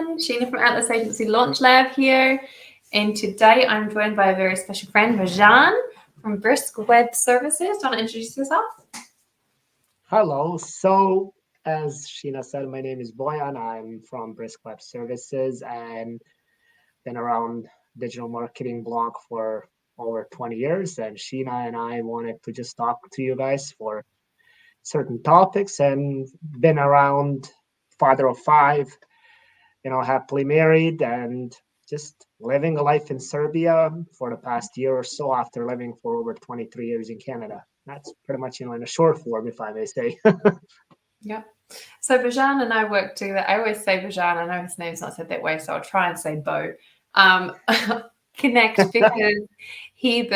everyone. Sheena from Atlas Agency Launch Lab here. And today I'm joined by a very special friend, Rajan from Brisk Web Services. Do you want to introduce yourself? Hello. So, as Sheena said, my name is Boyan. I'm from Brisk Web Services and been around digital marketing blog for over 20 years. And Sheena and I wanted to just talk to you guys for certain topics and been around, father of five, happily married and just living a life in Serbia for the past year or so after living for over 23 years in Canada. That's pretty much, in a short form, if I may say. Yeah. So Rajan and I work together. I always say Rajan. I know his name's not said that way, so I'll try and say Bo. Connect because he's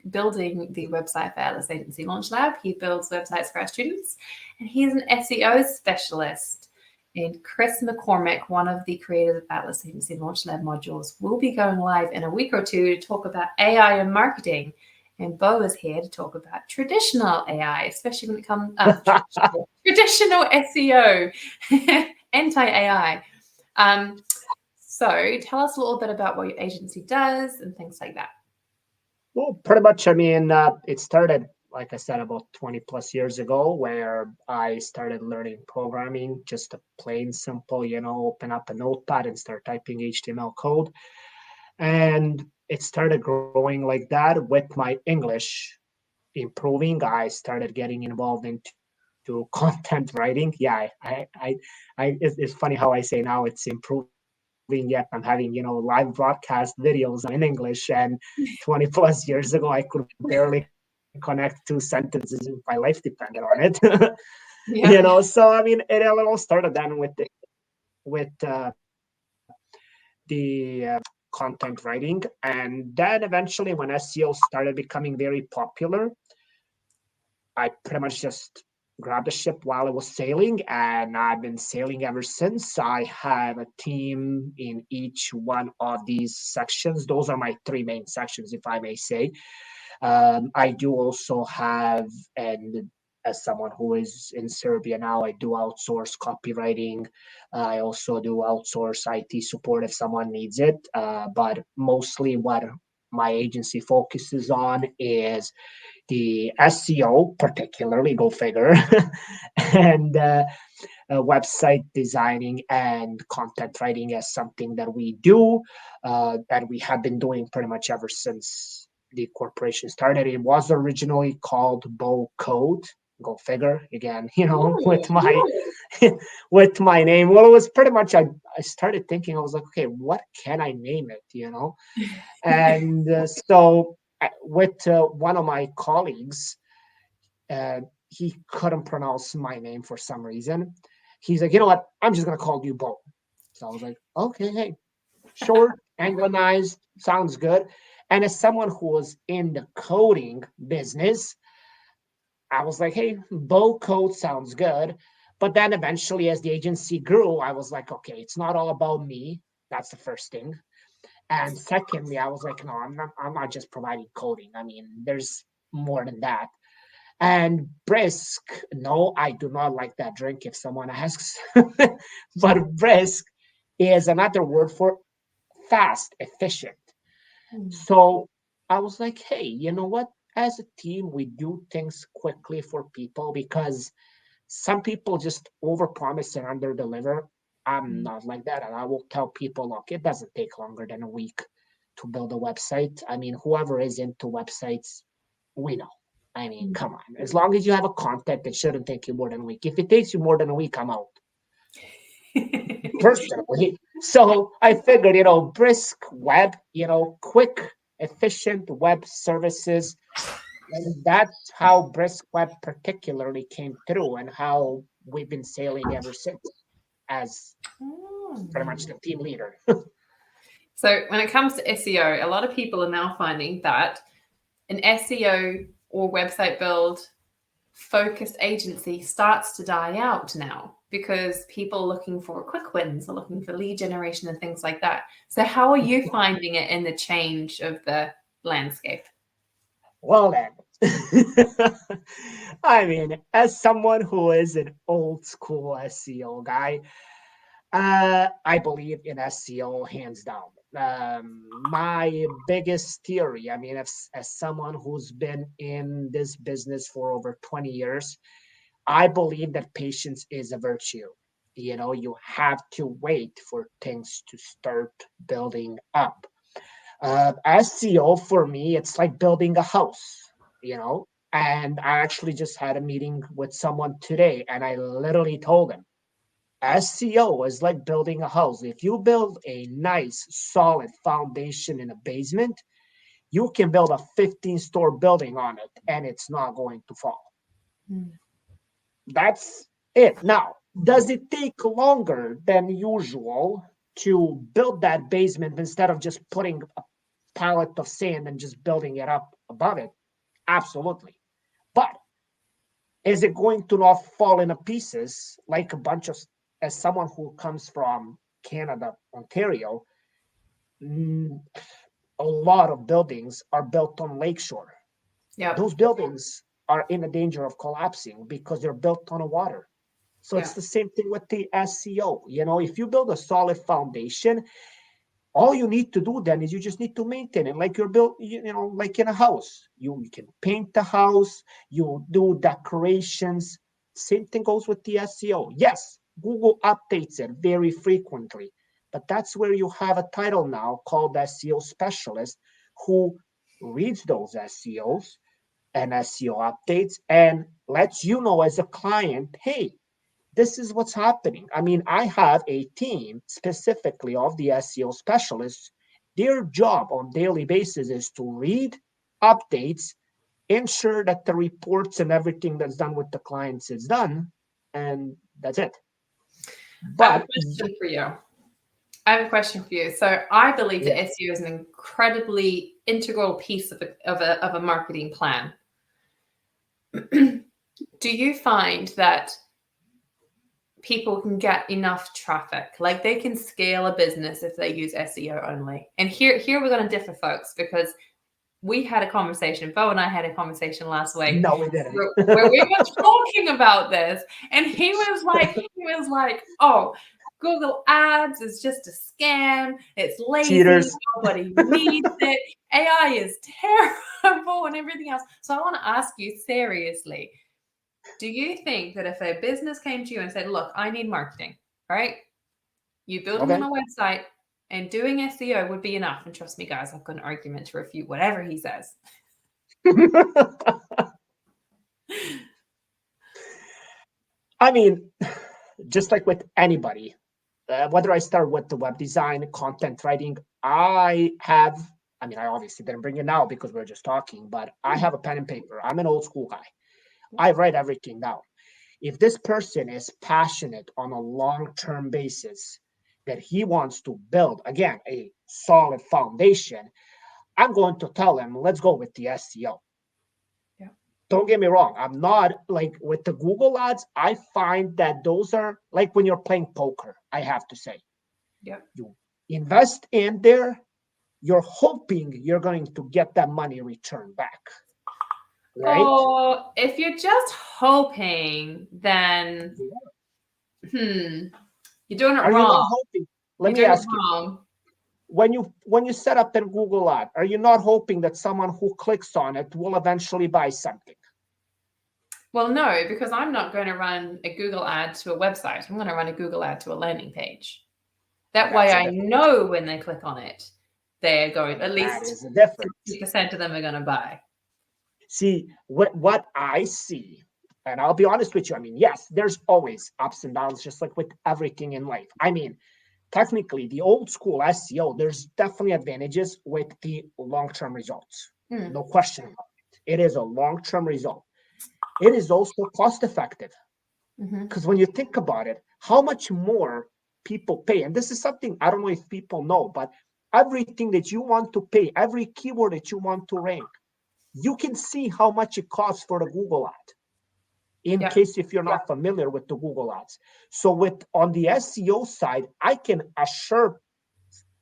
building the website for Atlas Agency Launch Lab. He builds websites for our students, and he's an SEO specialist. And Chris McCormick, one of the creators of Atlas Agency Launch Lab modules, will be going live in a week or two to talk about AI and marketing. And Bo is here to talk about traditional AI, especially when it comes traditional SEO, anti-AI. So tell us a little bit about what your agency does and things like that. Well, pretty much, it started, like I said, about 20 plus years ago, where I started learning programming, just a plain simple, open up a notepad and start typing HTML code. And it started growing like that. With my English improving, I started getting involved into content writing. Yeah, it's funny how I say now it's improving, yet I'm having, live broadcast videos in English. And 20 plus years ago, I could barely connect two sentences if my life depended on it. Yeah. So it all started then with the content writing, and then eventually when SEO started becoming very popular, I pretty much just grabbed a ship while it was sailing, and I've been sailing ever since. I have a team in each one of these sections. Those are my three main sections, if I may say. I do also have, and as someone who is in Serbia now, I do outsource copywriting. I also do outsource IT support if someone needs it. But mostly what my agency focuses on is the SEO, particularly, go figure, and website designing and content writing as something that we do, that we have been doing pretty much ever since the corporation started. It was originally called Bow Code. Go figure again, with my name. Well, it was pretty much, I started thinking, I was like, okay, what can I name it, and so with one of my colleagues, he couldn't pronounce my name for some reason. He's like, you know what, I'm just gonna call you Bo. So I was like, okay, hey, short, anglicized, sounds good. And as someone who was in the coding business, I was like, hey, Bo Code sounds good. But then eventually, as the agency grew, I was like, okay, it's not all about me. That's the first thing. And secondly, I was like, no, I'm not just providing coding. There's more than that. And brisk, no, I do not like that drink if someone asks. But brisk is another word for fast, efficient. So I was like, hey, you know what? As a team, we do things quickly for people because some people just overpromise and underdeliver. I'm not like that. And I will tell people, look, it doesn't take longer than a week to build a website. Whoever is into websites, we know. Come on. As long as you have a content, it shouldn't take you more than a week. If it takes you more than a week, I'm out. Personally. So I figured, brisk web, quick, efficient web services. And that's how Brisk Web particularly came through and how we've been sailing ever since as pretty much the team leader. So when it comes to SEO, a lot of people are now finding that an SEO or website build focused agency starts to die out now because people are looking for quick wins, are looking for lead generation and things like that. So how are you finding it in the change of the landscape? Well then, as someone who is an old school SEO guy, I believe in SEO hands down. My biggest theory, I mean, as someone who's been in this business for over 20 years, I believe that patience is a virtue. You know, you have to wait for things to start building up. SEO for me, it's like building a house, you know. And I actually just had a meeting with someone today, and I literally told him SEO is like building a house. If you build a nice, solid foundation in a basement, you can build a 15-story building on it, and it's not going to fall. Mm. That's it. Now, does it take longer than usual to build that basement instead of just putting a pallet of sand and just building it up above it? Absolutely. But is it going to not fall into pieces like a bunch of, as someone who comes from Canada, Ontario, mm, a lot of buildings are built on lakeshore. Yep. Those buildings are in a danger of collapsing because they're built on a water. So Yeah. it's the same thing with the SEO. You know, if you build a solid foundation, all you need to do then is you just need to maintain it like you're built, you know, like in a house. You can paint the house, you do decorations. Same thing goes with the SEO. Yes, Google updates it very frequently, but that's where you have a title now called SEO specialist who reads those SEOs and SEO updates and lets you know as a client, hey, this is what's happening. I mean, I have a team specifically of the SEO specialists. Their job on daily basis is to read updates, ensure that the reports and everything that's done with the clients is done, and that's it. I have a But question for you. I have a question for you. So I believe that yeah, SEO is an incredibly integral piece of a marketing plan. Do you find that people can get enough traffic? Like they can scale a business if they use SEO only? And here we're going to differ, folks, because we had a conversation. Bo and I had a conversation last week no, we didn't. where we were talking about this, and he was like, "Oh, Google Ads is just a scam. It's lazy. Cheaters. Nobody needs it. AI is terrible, and everything else." So I want to ask you seriously: do you think that if a business came to you and said, "Look, I need marketing," right? You build them on Okay. a website, and doing SEO would be enough. And trust me, guys, I've got an argument to refute whatever he says. I mean, just like with anybody, whether I start with the web design, content writing, I mean, I obviously didn't bring it now because we're just talking, but I have a pen and paper. I'm an old school guy. I write everything down. If this person is passionate on a long-term basis that he wants to build, again, a solid foundation, I'm going to tell him, let's go with the SEO. Yeah. Don't get me wrong. I'm not like with the Google ads. I find that those are like when you're playing poker, I have to say. Yeah. You invest in there, you're hoping you're going to get that money returned back. Right? Oh, if you're just hoping, then you're doing it Are you not wrong. hoping? Let You're me doing it ask you, wrong. when you set up a Google ad, are you not hoping that someone who clicks on it will eventually buy something? Well, no, because I'm not going to run a Google ad to a website. I'm going to run a Google ad to a landing page. That way That's a I difference. know when they click on it, they're going, at That least is a difference. 60% of them are going to buy. See, what I see, and I'll be honest with you, I mean, yes, there's always ups and downs, just like with everything in life. I mean, technically, the old school SEO, there's definitely advantages with the long-term results. No question about it. It is a long-term result. It is also cost effective. Because when you think about it, how much more people pay, and this is something I don't know if people know, but everything that you want to pay, every keyword that you want to rank, you can see how much it costs for the Google ad. In Yeah. case if you're not familiar with the Google ads. So with on the SEO side, I can assure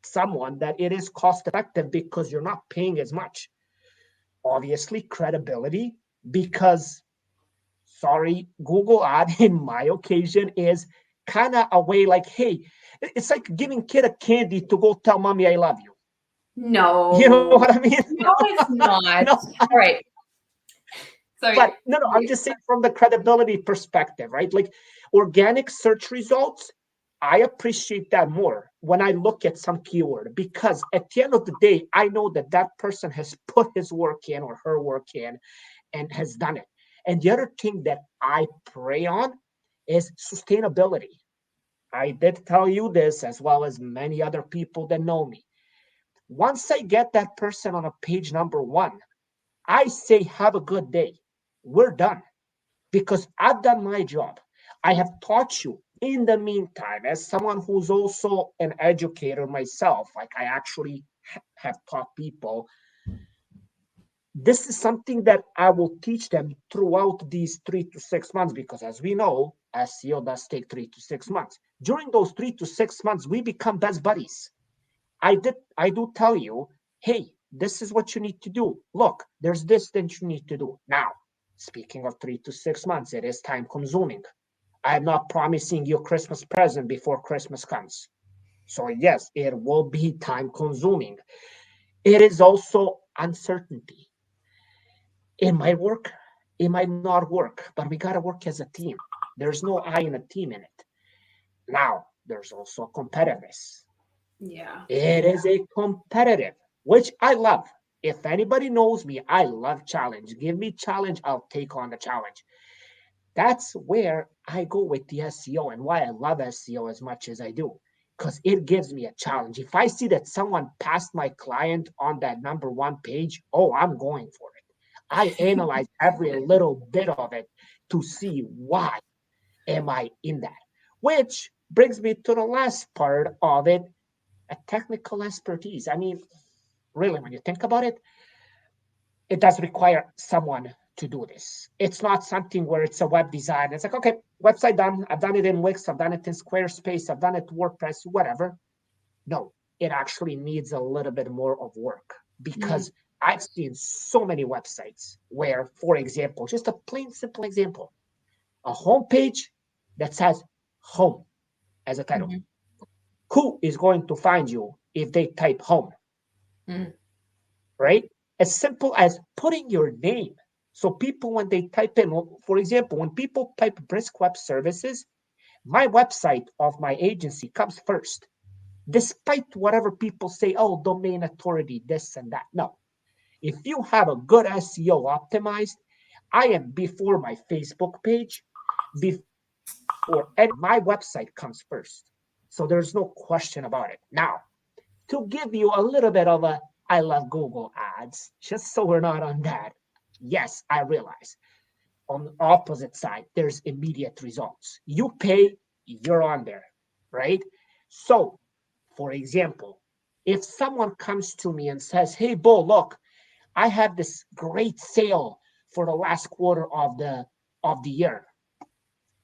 someone that it is cost effective because you're not paying as much. Obviously, credibility, because sorry, Google ad in my occasion is kind of a way like, hey, It's like giving kid a candy to go tell mommy I love you. No. You know what I mean? No, it's not. No, All right. So but no, I'm just saying from the credibility perspective, right? Like organic search results, I appreciate that more when I look at some keyword, because at the end of the day, I know that that person has put his work in or her work in and has done it. And the other thing that I prey on is sustainability. I did tell you this, as well as many other people that know me. Once I get that person on a page number one, I say, have a good day. We're done, because I've done my job. I have taught you. In the meantime, as someone who's also an educator myself, like I actually have taught people, this is something that I will teach them throughout these 3 to 6 months, because as we know, SEO does take 3 to 6 months. During those 3 to 6 months, we become best buddies. I do tell you, hey, this is what you need to do. Look, there's this that you need to do. Now, speaking of 3 to 6 months, it is time consuming. I am not promising you a Christmas present before Christmas comes. So yes, it will be time consuming. It is also uncertainty. It might work, it might not work, but we got to work as a team. There's no I in a team in it. Now, there's also competitiveness. yeah. It is a competitive, which I love. If anybody knows me, I love challenge. Give me challenge, I'll take on the challenge. That's where I go with the SEO and why I love SEO as much as I do, because it gives me a challenge. If I see that someone passed my client on that number one page, oh, I'm going for it. I analyze every little bit of it to see why am I in that. Which brings me to the last part of it, a technical expertise. I mean, really, when you think about it, it does require someone to do this. It's not something where it's a web design. It's like, okay, website done. I've done it in Wix. I've done it in Squarespace. I've done it WordPress, whatever. No, it actually needs a little bit more of work, because I've seen so many websites where, for example, just a plain simple example, a homepage that says home as a title. Mhm. Who is going to find you if they type home? Mm. Right? As simple as putting your name. So people, when they type in, for example, when people type Brisk Web Services, my website of my agency comes first, despite whatever people say, oh, domain authority, this and that. No, if you have a good SEO optimized, I am before my Facebook page, before any, my website comes first. So there's no question about it. Now, to give you a little bit of a I love Google ads, just so we're not on that. Yes, I realize on the opposite side, there's immediate results. You pay, you're on there, right? So, for example, if someone comes to me and says, hey, Bo, look, I have this great sale for the last quarter of the year.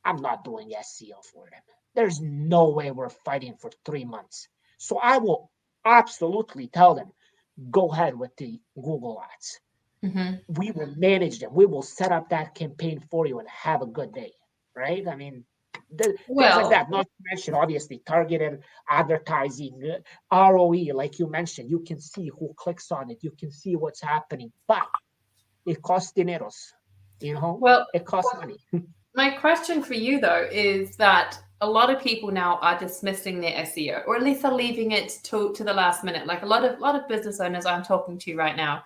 I'm not doing SEO for them. There's no way we're fighting for 3 months. So I will absolutely tell them, go ahead with the Google ads. Mhm. We will manage them. We will set up that campaign for you and have a good day. Right? I mean, things like Well, that. Not to mention, obviously, targeted advertising, ROE, like you mentioned. You can see who clicks on it. You can see what's happening. But it costs dineros. You know, well, it costs money. my question for you though is that a lot of people now are dismissing their SEO, or at least are leaving it to the last minute. Like a lot of business owners I'm talking to right now,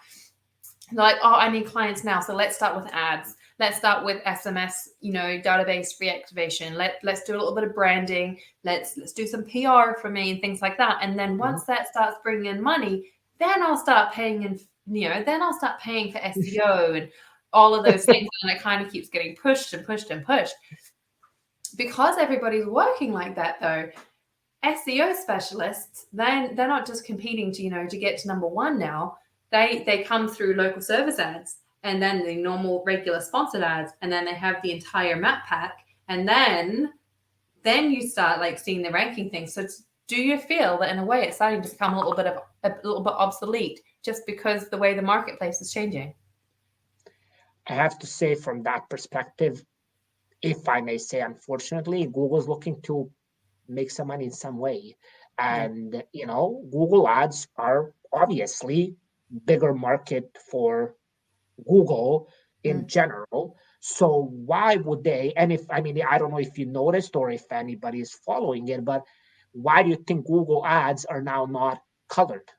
they're like, oh, I need clients now, so let's start with ads. Let's start with SMS, database reactivation. Let's do a little bit of branding. Let's do some PR for me and things like that. And then once that starts bringing in money, then I'll start paying then I'll start paying for SEO and all of those things. And it kind of keeps getting pushed and pushed and pushed. Because everybody's working like that though, SEO specialists, they're not just competing to get to number one now. They come through local service ads and then the normal regular sponsored ads, and then they have the entire map pack, and then you start like seeing the ranking things. So do you feel that in a way it's starting to become a little bit obsolete just because the way the marketplace is changing? I have to say, from that perspective, if I may say, unfortunately, Google's looking to make some money in some way. And, Google ads are obviously bigger market for Google in Mm. general. So why would they? And if, I mean, I don't know if you noticed or if anybody is following it, but why do you think Google ads are now not colored?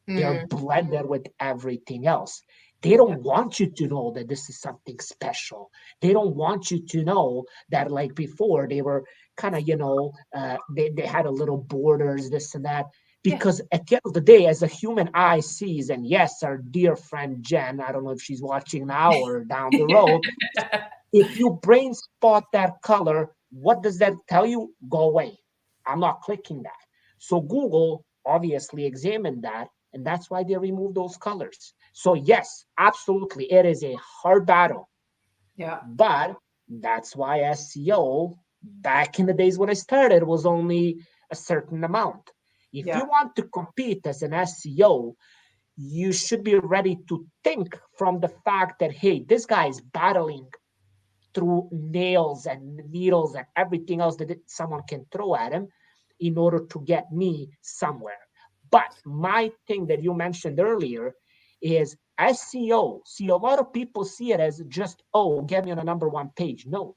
They're Mm. blended with everything else. They don't Yep. want you to know that this is something special. They don't want you to know that, like before, they were kind of, they had a little borders, this and that. Yeah. Because at the end of the day, as a human eye sees, and yes, our dear friend Jen, I don't know if she's watching now or down the road, if you brain spot that color, what does that tell you? Go away. I'm not clicking that. So Google obviously examined that, and that's why they removed those colors. So yes, absolutely, it is a hard battle, Yeah. but that's why SEO back in the days when I started was only a certain amount. If you Yeah. want to compete as an SEO, you should be ready to think from the fact that, hey, this guy is battling through nails and needles and everything else that someone can throw at him in order to get me somewhere. But my thing that you mentioned earlier is SEO. See, a lot of people see it as just, oh, get me on a number one page. No,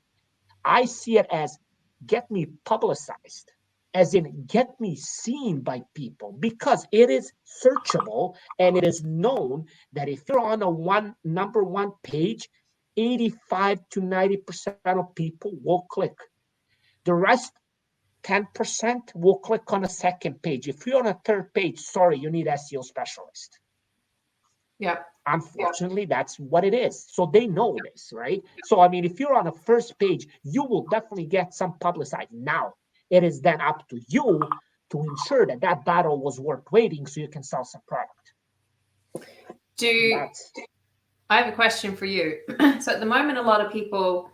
I see it as get me publicized, as in get me seen by people, because it is searchable and it is known that if you're on a number one page, 85 to 90% of people will click. The rest, 10%, will click on a second page. If you're on a third page, sorry, you need SEO specialist. Yeah. Unfortunately, that's what it is. So they know this, right? So, I mean, if you're on the first page, you will definitely get some publicized. Now, it is then up to you to ensure that that battle was worth waiting so you can sell some product. Do That's I have a question for you? So at the moment, a lot of people,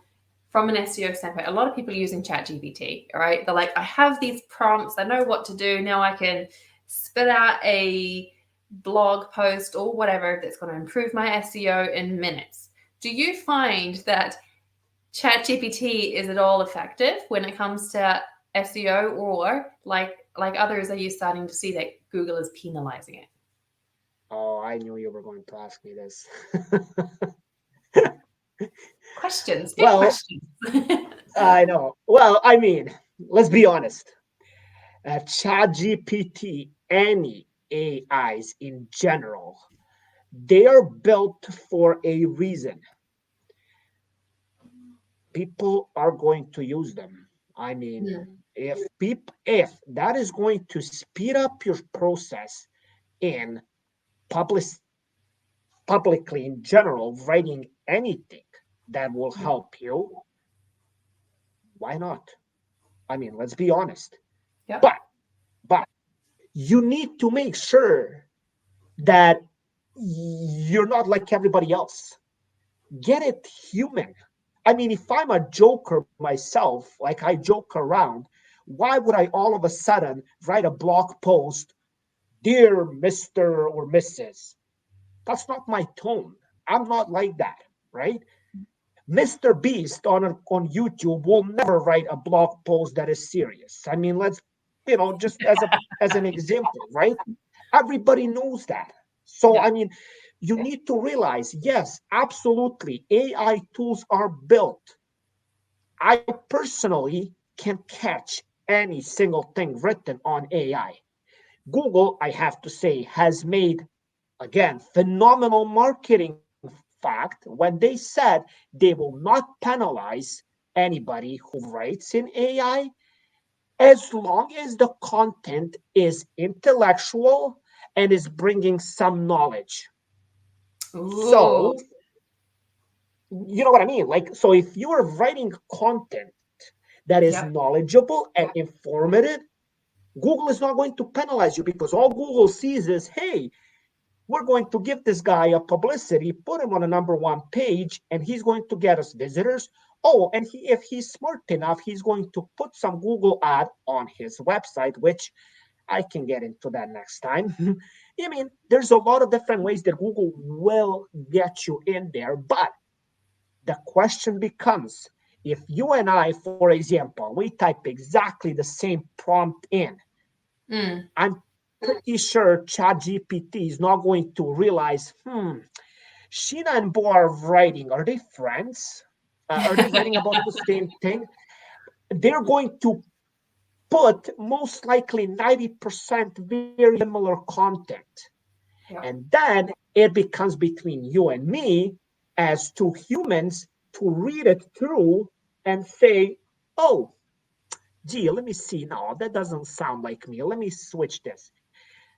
from an SEO standpoint, a lot of people are using ChatGPT. All right, they're like, I have these prompts, I know what to do. Now I can spit out a blog post or whatever that's going to improve my SEO in minutes. Do you find that ChatGPT is at all effective when it comes to SEO, or like others, are you starting to see that Google is penalizing it? Oh, I knew you were going to ask me this. Questions, good Well, questions. I know. Well, I mean, let's be honest. ChatGPT, any AIs in general, they are built for a reason. People are going to use them. I mean, Mm. if that is going to speed up your process in public publicly in general, writing anything that will help you, why not? I mean, let's be honest. Yep. But you need to make sure that you're not like everybody else. Get it human. I mean, if I'm a joker myself, like I joke around, why would I all of a sudden write a blog post, dear Mr. or Mrs.? That's not my tone. I'm not like that, right? Mr. Beast on YouTube will never write a blog post that is serious. I mean, let's, just as an example, right? Everybody knows that. So, Yeah. I mean, you need to realize, yes, absolutely, AI tools are built. I personally can catch any single thing written on AI. Google, I have to say, has made, again, phenomenal marketing fact when they said they will not penalize anybody who writes in AI as long as the content is intellectual and is bringing some knowledge. Ooh. So, you know what I mean? Like, so if you are writing content that is Yep. knowledgeable and informative, Google is not going to penalize you because all Google sees is, hey, we're going to give this guy a publicity, put him on a number one page, and he's going to get us visitors. Oh, and if he's smart enough, he's going to put some Google ad on his website, which I can get into that next time. I mean, there's a lot of different ways that Google will get you in there, but the question becomes if you and I, for example, we type exactly the same prompt in, I'm pretty sure ChatGPT is not going to realize, Sheena and Bo are writing. Are they friends? Are they writing about the same thing? They're going to put most likely 90% very similar content. Yeah. And then it becomes between you and me as two humans to read it through and say, oh, gee, let me see. No, that doesn't sound like me. Let me switch this.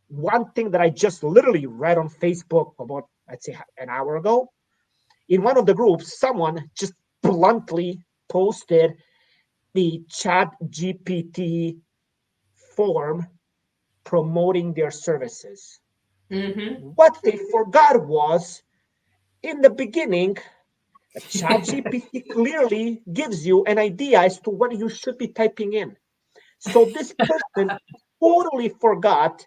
One thing that I just literally read on Facebook about, I'd say, an hour ago, in one of the groups, someone just bluntly posted the Chat GPT form promoting their services. What they forgot was in the beginning, ChatGPT clearly gives you an idea as to what you should be typing in. So this person totally forgot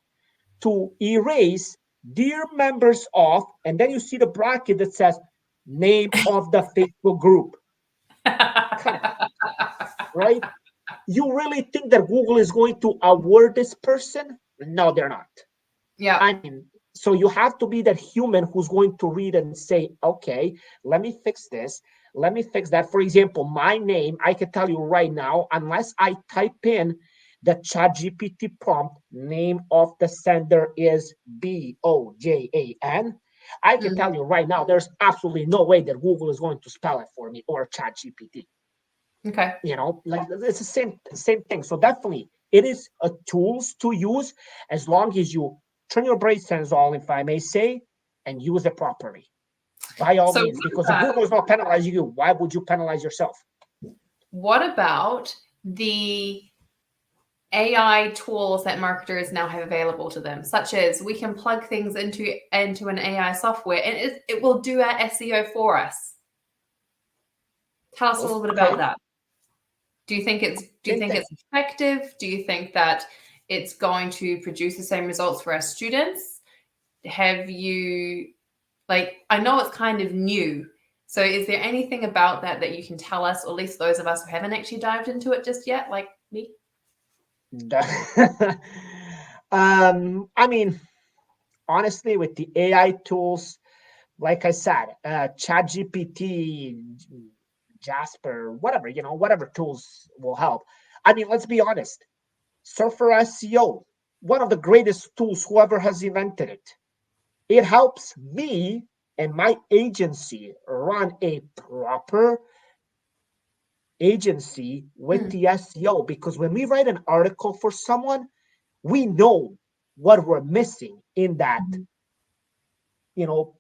to erase dear members of, and then you see the bracket that says name of the Facebook group. Come on, right? You really think that Google is going to award this person? No, they're not. Yeah. I mean, so you have to be that human who's going to read and say, okay, let me fix this. Let me fix that. For example, my name, I can tell you right now, unless I type in the ChatGPT prompt, name of the sender is Bojan. I can tell you right now, there's absolutely no way that Google is going to spell it for me or ChatGPT. Okay. Like it's the same thing. So definitely, it is a tools to use as long as you turn your brain cells on, if I may say, and use it properly. By all means, because if Google is not penalizing you, why would you penalize yourself? What about the AI tools that marketers now have available to them, such as we can plug things into an AI software and it will do our SEO for us? Tell us a little bit about that. Do you think it's effective? Do you think that it's going to produce the same results for our students? Have you, I know it's kind of new. So is there anything about that you can tell us, or at least those of us who haven't actually dived into it just yet, like me? I mean, honestly, with the AI tools, like I said, ChatGPT, Jasper, whatever tools will help. I mean, let's be honest. Surfer SEO, one of the greatest tools whoever has invented it. It helps me and my agency run a proper agency with the SEO, because when we write an article for someone, we know what we're missing in that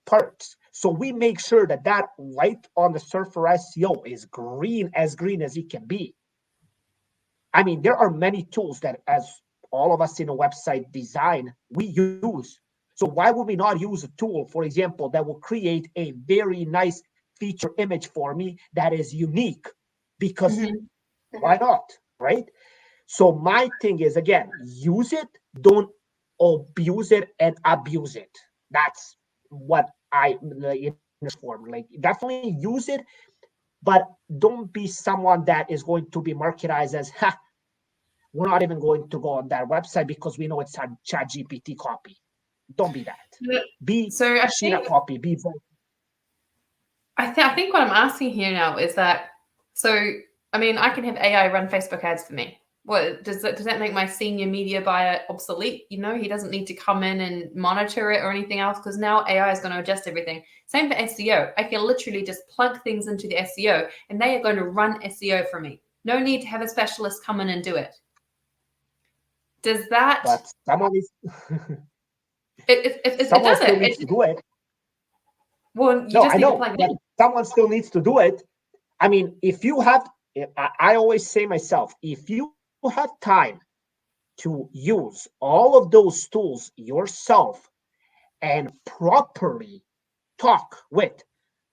parts. So we make sure that light on the Surfer SEO is green as it can be. I mean, there are many tools that, as all of us in a website design, we use. So why would we not use a tool, for example, that will create a very nice feature image for me that is unique? Because why not, right? So my thing is, again, use it, don't abuse it and abuse it. That's what I in this form. Like, definitely use it, but don't be someone that is going to be marketized as, we're not even going to go on that website because we know it's a Chat GPT copy. Don't be that. Be Sheena copy. Be. I think what I'm asking here now is that, so, I mean, I can have AI run Facebook ads for me. What does that make my senior media buyer obsolete? He doesn't need to come in and monitor it or anything else, because now AI is going to adjust everything. Same for SEO. I can literally just plug things into the SEO and they are going to run SEO for me. No need to have a specialist come in and do it. Does that? But someone is. It someone does still it. needs to do it. Well, you just need to plug it in. Someone still needs to do it. I mean, if you have, I always say myself, if you have time to use all of those tools yourself and properly talk with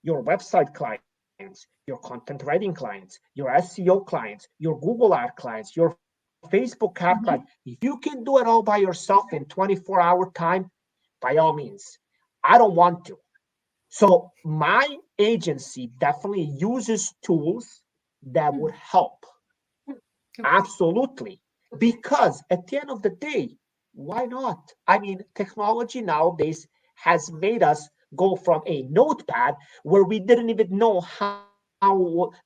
your website clients, your content writing clients, your SEO clients, your Google ad clients, your Facebook ad clients, if you can do it all by yourself in 24-hour time, by all means. I don't want to. So my agency definitely uses tools that would help. Absolutely. Because at the end of the day, why not? I mean, technology nowadays has made us go from a notepad where we didn't even know how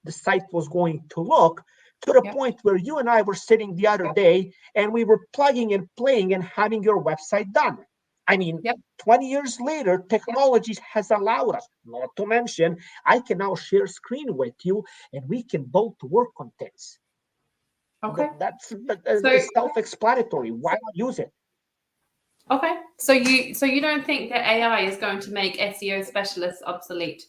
the site was going to look to the point Yep. where you and I were sitting the other day and we were plugging and playing and having your website done. I mean, Yep. 20 years later, technology has allowed us, not to mention, I can now share screen with you and we can both work on things. Okay. That So is self-explanatory. Why not use it? okay. So you don't think that AI is going to make SEO specialists obsolete?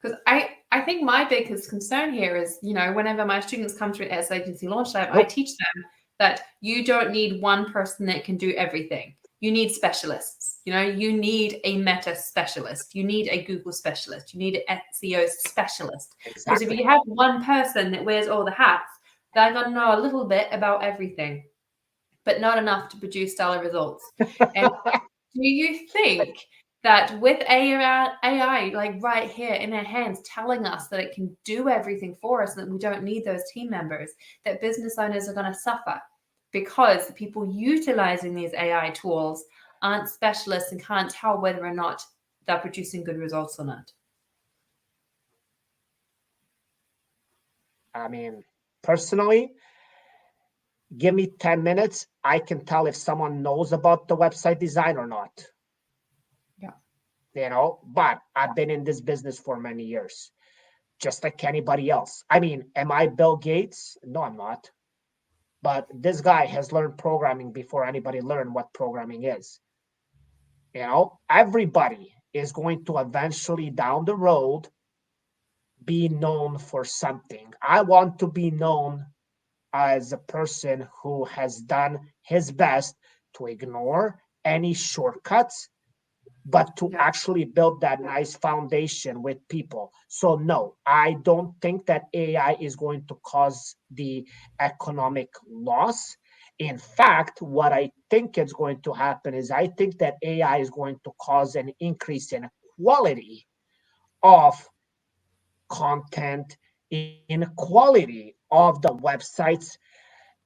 Because I think my biggest concern here is, whenever my students come through S Agency Launch Lab, I Nope. teach them that you don't need one person that can do everything. You need specialists. You need a meta specialist. You need a Google specialist. You need an SEO specialist. Because if Exactly. you have one person that wears all the hats, they're going to know a little bit about everything, but not enough to produce stellar results. And do you think that with AI, like right here in our hands, telling us that it can do everything for us, and that we don't need those team members, that business owners are going to suffer because the people utilizing these AI tools aren't specialists and can't tell whether or not they're producing good results or not? I mean, personally, give me 10 minutes. I can tell if someone knows about the website design or not, Yeah. But I've been in this business for many years, just like anybody else. I mean, am I Bill Gates? No, I'm not. But this guy has learned programming before anybody learned what programming is. Everybody is going to eventually down the road be known for something. I want to be known as a person who has done his best to ignore any shortcuts, but to Yeah. actually build that nice foundation with people. So, no, I don't think that AI is going to cause the economic loss. In fact, what I think is going to happen is I think that AI is going to cause an increase in quality of content, in quality of the websites.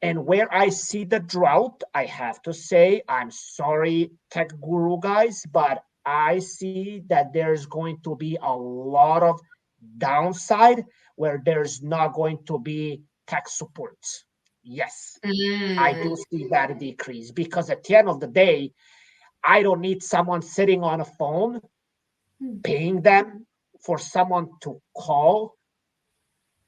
And where I see the drought, I have to say, I'm sorry, tech guru guys, but I see that there's going to be a lot of downside where there's not going to be tech supports. Yes, I Mm. do see that decrease because at the end of the day, I don't need someone sitting on a phone paying them for someone to call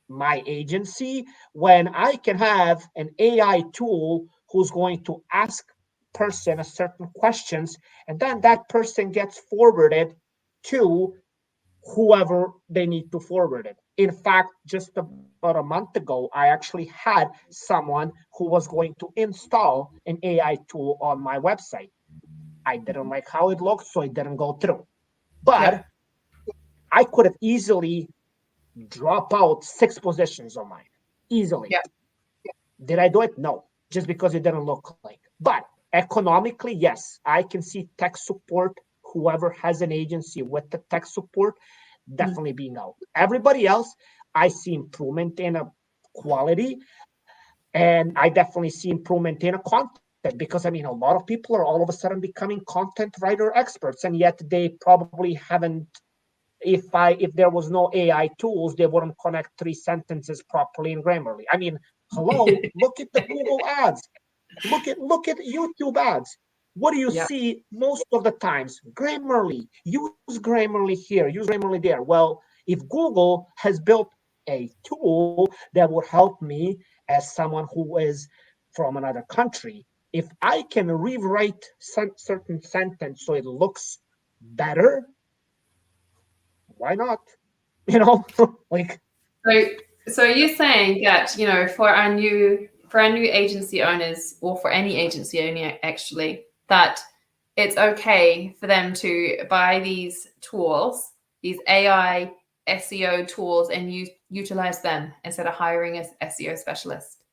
my agency when I can have an AI tool who's going to ask person a certain questions and then that person gets forwarded to whoever they need to forward it. In fact, just about a month ago, I actually had someone who was going to install an AI tool on my website. I didn't like how it looked, so it didn't go through. But Yep. I could have easily drop out 6 positions on mine easily. Yep. Did I do it? No, just because it didn't look like. But economically, yes, I can see tech support, whoever has an agency with the tech support, Mm. definitely being out. Everybody else, I see improvement in a quality, and I definitely see improvement in a content because I mean, a lot of people are all of a sudden becoming content writer experts, and yet they probably haven't if there was no AI tools, they wouldn't connect 3 sentences properly in Grammarly. I mean, hello, look at the Google ads. Look at YouTube ads. What do you Yep. see most of the times? Grammarly. Use Grammarly here, use Grammarly there. Well, if Google has built a tool that will help me as someone who is from another country, if I can rewrite certain sentence so it looks better, why not? You know, like So, so you're saying that, for our new agency owners, or for any agency owner actually, that it's okay for them to buy these tools, these AI SEO tools, and utilize them instead of hiring a SEO specialist.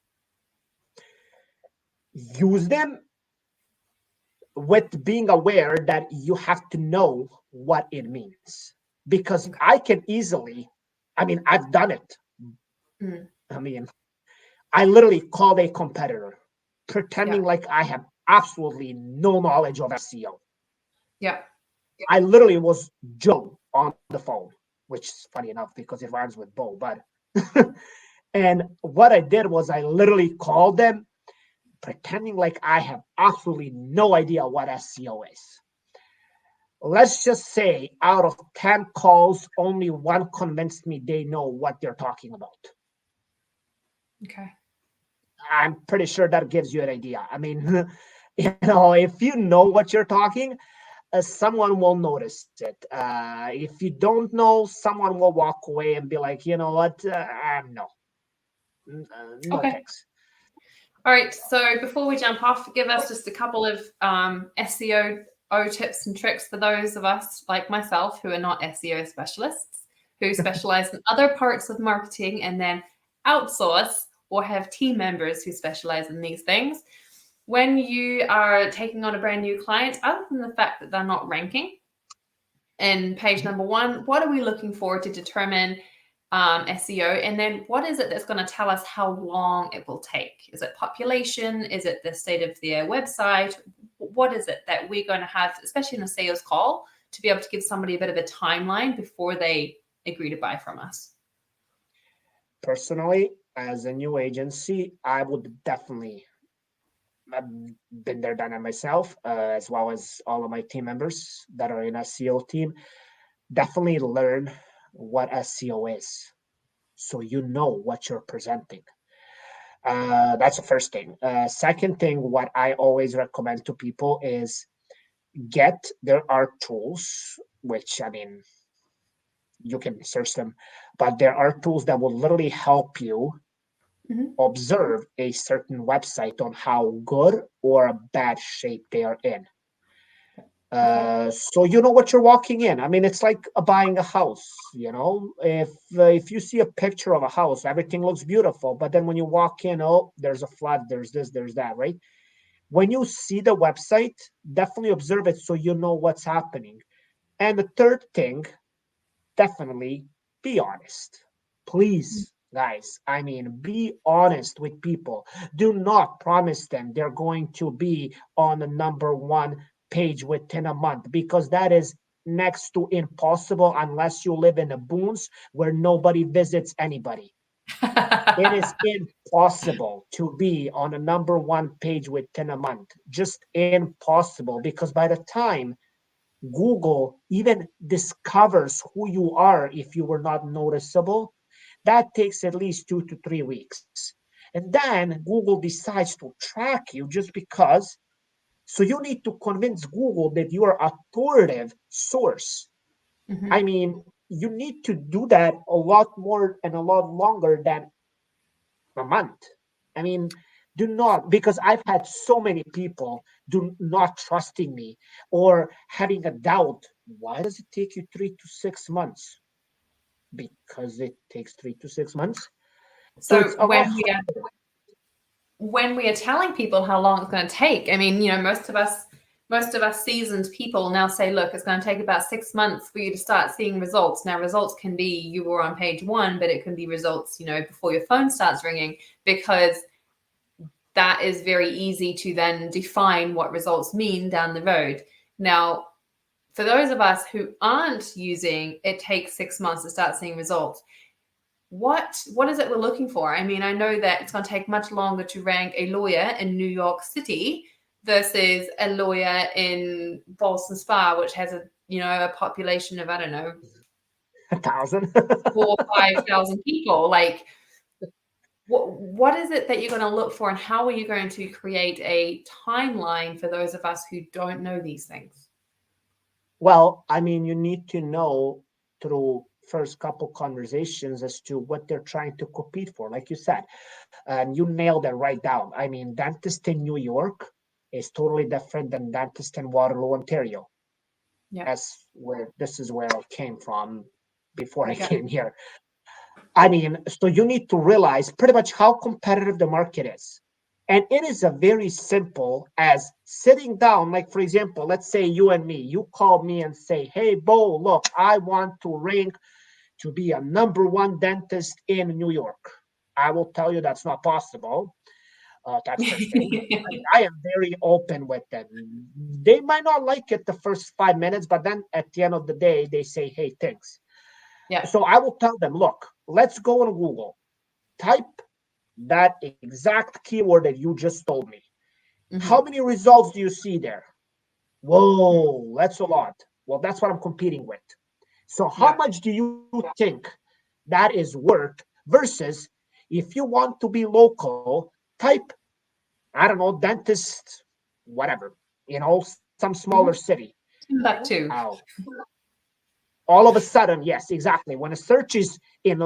use them with being aware that you have to know what it means. Because Okay. I can easily, I mean, I've done it. Mm. I mean, I literally called a competitor, Yeah. pretending like I have absolutely no knowledge of SEO. Yeah. I literally was Joe on the phone, which is funny enough because it rhymes with Bo. But and what I did was I literally called them, pretending like I have absolutely no idea what SEO is. Let's just say out of 10 calls, only one convinced me they know what they're talking about. Okay. I'm pretty sure that gives you an idea. I mean, if you know what you're talking, someone will notice it. If you don't know, someone will walk away and be like, you know what? No, no Okay. thanks. All right. So before we jump off, give us just a couple of SEO tips and tricks for those of us like myself who are not SEO specialists, who specialize in other parts of marketing and then outsource or have team members who specialize in these things. When you are taking on a brand new client, other than the fact that they're not ranking in page number one, what are we looking for to determine SEO? And then what is it that's going to tell us how long it will take? Is it population? Is it the state of their website? What is it that we're going to have, especially in a sales call, to be able to give somebody a bit of a timeline before they agree to buy from us? Personally, as a new agency, I would definitely, I've been there, done it myself, as well as all of my team members that are in SEO team, definitely learn what SEO is so you know what you're presenting. That's the first thing. Second thing, what I always recommend to people is there are tools, which I mean, you can search them, but there are tools that will literally help you Mm-hmm. observe a certain website on how good or a bad shape they are in. Okay. So you know what you're walking in. I mean, it's like buying a house. If you see a picture of a house, everything looks beautiful, but then when you walk in, oh, there's a flood, there's this, there's that, right? When you see the website, definitely observe it so you know what's happening. And the third thing, definitely be honest. Please, guys, I mean, be honest with people. Do not promise them they're going to be on the number one page within a month because that is next to impossible unless you live in the boons where nobody visits anybody. It is impossible to be on a number one page within a month. Just impossible because by the time Google even discovers who you are if you were not noticeable, that takes at least 2 to 3 weeks. And then Google decides to track you just because. So you need to convince Google that you are authoritative source. Mm-hmm. I mean, you need to do that a lot more and a lot longer than a month. I mean, do not, because I've had so many people do not trusting me or having a doubt. Why does it take you 3 to 6 months? Because it takes 3 to 6 months. So it's So a lot. when we are telling people how long it's going to take, I mean, most of us seasoned people now say, look, it's going to take about 6 months for you to start seeing results. Now, results can be you were on page one, but it can be results, before your phone starts ringing, because that is very easy to then define what results mean down the road. Now, for those of us who aren't using it takes 6 months to start seeing results, what is it we're looking for? I mean, I know that it's going to take much longer to rank a lawyer in New York City versus a lawyer in Boston Spa, which has a population of, I don't know, 1,000. 4,000 or 5,000 people. Like, what is it that you're going to look for, and how are you going to create a timeline for those of us who don't know these things? Well, I mean, you need to know through first couple conversations as to what they're trying to compete for, like you said. And you nailed it right down. I mean, dentist in New York is totally different than dentist in Waterloo, Ontario. Yeah. This is where I came from before I Yeah. came here. I mean, so you need to realize pretty much how competitive the market is. And it is a very simple as sitting down, like for example, let's say you and me, you call me and say, hey, Bo, look, I want to rank to be a number one dentist in New York. I will tell you that's not possible. That's first thing. I am very open with them. They might not like it the first 5 minutes, but then at the end of the day, they say, hey, thanks. Yeah. So I will tell them, look, let's go on Google, type that exact keyword that you just told me. How many results do you see there? Whoa, that's a lot. Well, that's what I'm competing with. So how much do you think that is worth versus if you want to be local, type, I don't know, dentist, whatever, some smaller city. Timbuktu. Ow. All of a sudden, yes, exactly. When a search is in